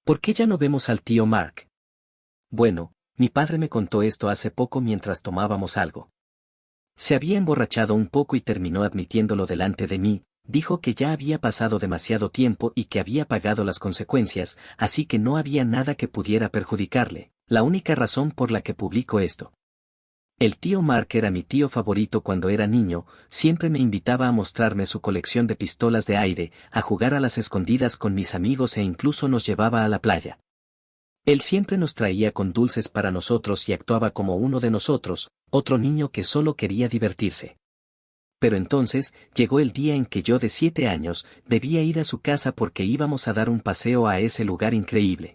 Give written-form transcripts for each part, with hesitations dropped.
¿Por qué ya no vemos al tío Mark? Bueno, mi padre me contó esto hace poco mientras tomábamos algo. Se había emborrachado un poco y terminó admitiéndolo delante de mí, dijo que ya había pasado demasiado tiempo y que había pagado las consecuencias, así que no había nada que pudiera perjudicarle, la única razón por la que publico esto. El tío Mark era mi tío favorito cuando era niño, siempre me invitaba a mostrarme su colección de pistolas de aire, a jugar a las escondidas con mis amigos e incluso nos llevaba a la playa. Él siempre nos traía con dulces para nosotros y actuaba como uno de nosotros, otro niño que solo quería divertirse. Pero entonces, llegó el día en que yo de 7 años, debía ir a su casa porque íbamos a dar un paseo a ese lugar increíble.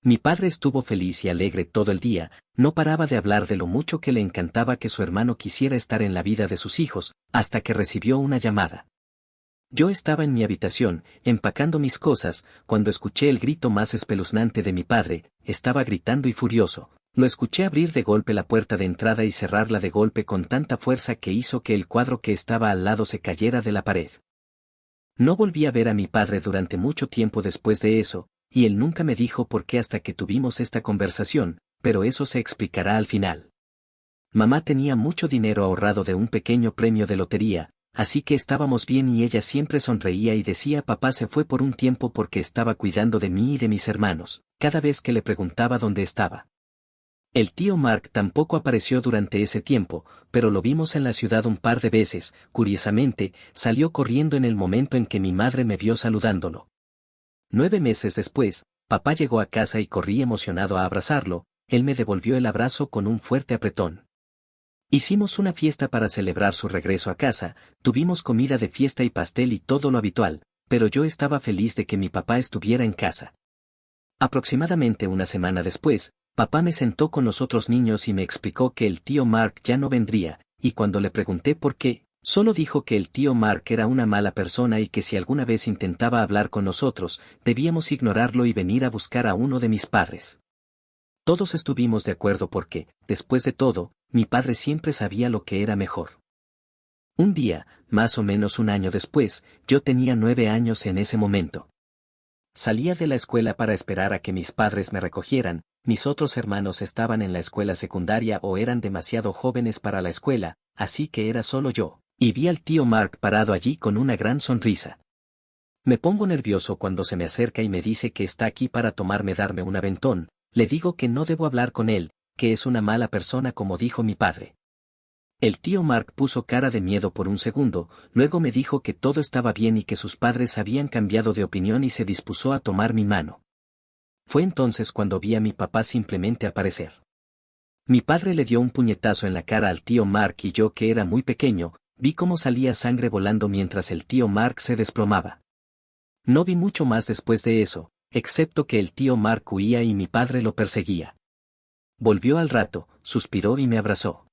Mi padre estuvo feliz y alegre todo el día, no paraba de hablar de lo mucho que le encantaba que su hermano quisiera estar en la vida de sus hijos, hasta que recibió una llamada. Yo estaba en mi habitación, empacando mis cosas, cuando escuché el grito más espeluznante de mi padre, estaba gritando y furioso. Lo escuché abrir de golpe la puerta de entrada y cerrarla de golpe con tanta fuerza que hizo que el cuadro que estaba al lado se cayera de la pared. No volví a ver a mi padre durante mucho tiempo después de eso, y él nunca me dijo por qué hasta que tuvimos esta conversación, pero eso se explicará al final. Mamá tenía mucho dinero ahorrado de un pequeño premio de lotería, así que estábamos bien y ella siempre sonreía y decía papá se fue por un tiempo porque estaba cuidando de mí y de mis hermanos, cada vez que le preguntaba dónde estaba. El tío Mark tampoco apareció durante ese tiempo, pero lo vimos en la ciudad un par de veces, curiosamente, salió corriendo en el momento en que mi madre me vio saludándolo. 9 meses después, papá llegó a casa y corrí emocionado a abrazarlo, él me devolvió el abrazo con un fuerte apretón. Hicimos una fiesta para celebrar su regreso a casa, tuvimos comida de fiesta y pastel y todo lo habitual, pero yo estaba feliz de que mi papá estuviera en casa. Aproximadamente una semana después, papá me sentó con los otros niños y me explicó que el tío Mark ya no vendría, y cuando le pregunté por qué, solo dijo que el tío Mark era una mala persona y que si alguna vez intentaba hablar con nosotros, debíamos ignorarlo y venir a buscar a uno de mis padres. Todos estuvimos de acuerdo porque, después de todo, mi padre siempre sabía lo que era mejor. Un día, más o menos un año después, yo tenía 9 años en ese momento. Salía de la escuela para esperar a que mis padres me recogieran, mis otros hermanos estaban en la escuela secundaria o eran demasiado jóvenes para la escuela, así que era solo yo, y vi al tío Mark parado allí con una gran sonrisa. Me pongo nervioso cuando se me acerca y me dice que está aquí para darme un aventón, le digo que no debo hablar con él, que es una mala persona como dijo mi padre. El tío Mark puso cara de miedo por un segundo, luego me dijo que todo estaba bien y que sus padres habían cambiado de opinión y se dispuso a tomar mi mano. Fue entonces cuando vi a mi papá simplemente aparecer. Mi padre le dio un puñetazo en la cara al tío Mark y yo que era muy pequeño, vi cómo salía sangre volando mientras el tío Mark se desplomaba. No vi mucho más después de eso, excepto que el tío Mark huía y mi padre lo perseguía. Volvió al rato, suspiró y me abrazó.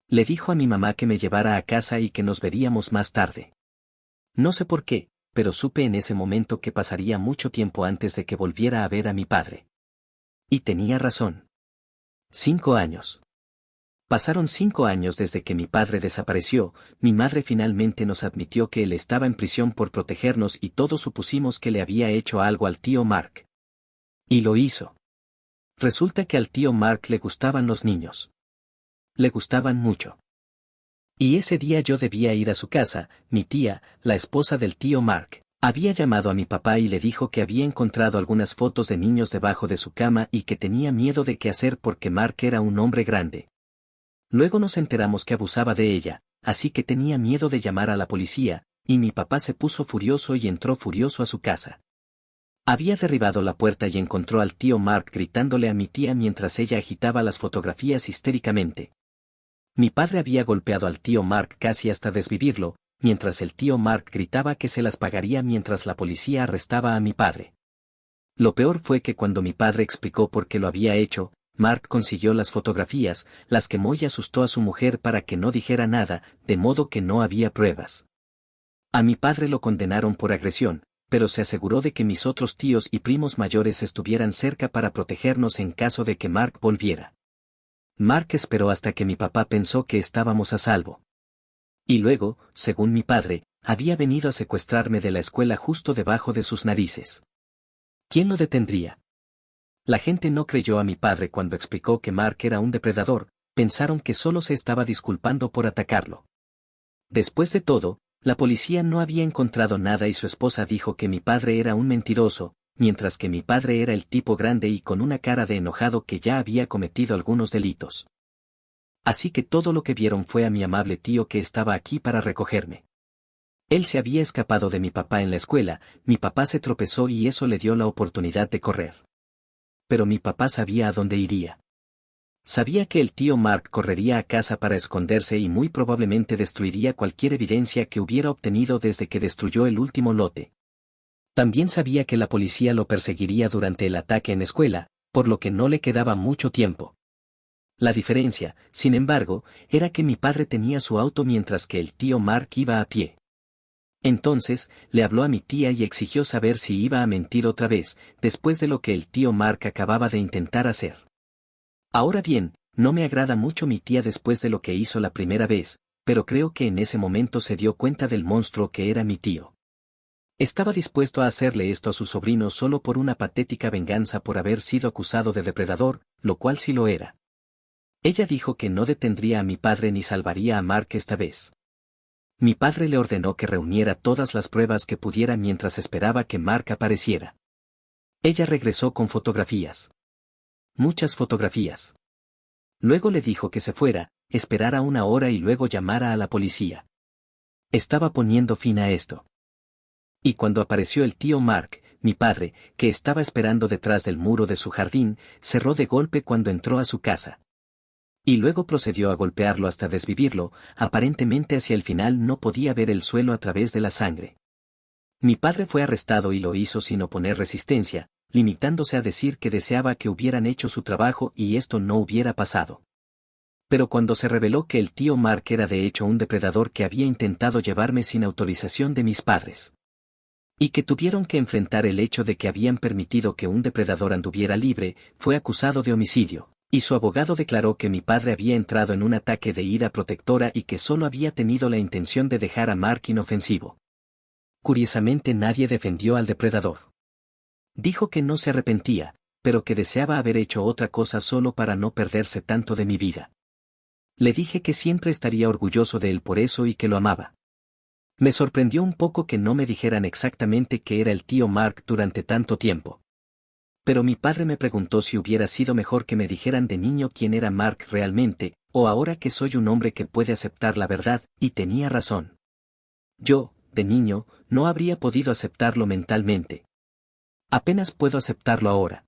Le dijo a mi mamá que me llevara a casa y que nos veríamos más tarde. No sé por qué, pero supe en ese momento que pasaría mucho tiempo antes de que volviera a ver a mi padre. Y tenía razón. 5 años. Pasaron 5 años desde que mi padre desapareció, mi madre finalmente nos admitió que él estaba en prisión por protegernos y todos supusimos que le había hecho algo al tío Mark. Y lo hizo. Resulta que al tío Mark le gustaban los niños. Le gustaban mucho. Y ese día yo debía ir a su casa, mi tía, la esposa del tío Mark, había llamado a mi papá y le dijo que había encontrado algunas fotos de niños debajo de su cama y que tenía miedo de qué hacer porque Mark era un hombre grande. Luego nos enteramos que abusaba de ella, así que tenía miedo de llamar a la policía, y mi papá se puso furioso y entró furioso a su casa. Había derribado la puerta y encontró al tío Mark gritándole a mi tía mientras ella agitaba las fotografías histéricamente. Mi padre había golpeado al tío Mark casi hasta desvivirlo, mientras el tío Mark gritaba que se las pagaría mientras la policía arrestaba a mi padre. Lo peor fue que cuando mi padre explicó por qué lo había hecho, Mark consiguió las fotografías, las quemó y asustó a su mujer para que no dijera nada, de modo que no había pruebas. A mi padre lo condenaron por agresión, pero se aseguró de que mis otros tíos y primos mayores estuvieran cerca para protegernos en caso de que Mark volviera. Mark esperó hasta que mi papá pensó que estábamos a salvo. Y luego, según mi padre, había venido a secuestrarme de la escuela justo debajo de sus narices. ¿Quién lo detendría? La gente no creyó a mi padre cuando explicó que Mark era un depredador, pensaron que solo se estaba disculpando por atacarlo. Después de todo, la policía no había encontrado nada y su esposa dijo que mi padre era un mentiroso, mientras que mi padre era el tipo grande y con una cara de enojado que ya había cometido algunos delitos. Así que todo lo que vieron fue a mi amable tío que estaba aquí para recogerme. Él se había escapado de mi papá en la escuela, mi papá se tropezó y eso le dio la oportunidad de correr. Pero mi papá sabía a dónde iría. Sabía que el tío Mark correría a casa para esconderse y muy probablemente destruiría cualquier evidencia que hubiera obtenido desde que destruyó el último lote. También sabía que la policía lo perseguiría durante el ataque en escuela, por lo que no le quedaba mucho tiempo. La diferencia, sin embargo, era que mi padre tenía su auto mientras que el tío Mark iba a pie. Entonces, le habló a mi tía y exigió saber si iba a mentir otra vez, después de lo que el tío Mark acababa de intentar hacer. Ahora bien, no me agrada mucho mi tía después de lo que hizo la primera vez, pero creo que en ese momento se dio cuenta del monstruo que era mi tío. Estaba dispuesto a hacerle esto a su sobrino solo por una patética venganza por haber sido acusado de depredador, lo cual sí lo era. Ella dijo que no detendría a mi padre ni salvaría a Mark esta vez. Mi padre le ordenó que reuniera todas las pruebas que pudiera mientras esperaba que Mark apareciera. Ella regresó con fotografías. Muchas fotografías. Luego le dijo que se fuera, esperara una hora y luego llamara a la policía. Estaba poniendo fin a esto. Y cuando apareció el tío Mark, mi padre, que estaba esperando detrás del muro de su jardín, cerró de golpe cuando entró a su casa. Y luego procedió a golpearlo hasta desvivirlo, aparentemente hacia el final no podía ver el suelo a través de la sangre. Mi padre fue arrestado y lo hizo sin oponer resistencia, limitándose a decir que deseaba que hubieran hecho su trabajo y esto no hubiera pasado. Pero cuando se reveló que el tío Mark era de hecho un depredador que había intentado llevarme sin autorización de mis padres, y que tuvieron que enfrentar el hecho de que habían permitido que un depredador anduviera libre, fue acusado de homicidio, y su abogado declaró que mi padre había entrado en un ataque de ira protectora y que solo había tenido la intención de dejar a Mark inofensivo. Curiosamente nadie defendió al depredador. Dijo que no se arrepentía, pero que deseaba haber hecho otra cosa solo para no perderse tanto de mi vida. Le dije que siempre estaría orgulloso de él por eso y que lo amaba. Me sorprendió un poco que no me dijeran exactamente qué era el tío Mark durante tanto tiempo. Pero mi padre me preguntó si hubiera sido mejor que me dijeran de niño quién era Mark realmente, o ahora que soy un hombre que puede aceptar la verdad, y tenía razón. Yo, de niño, no habría podido aceptarlo mentalmente. Apenas puedo aceptarlo ahora.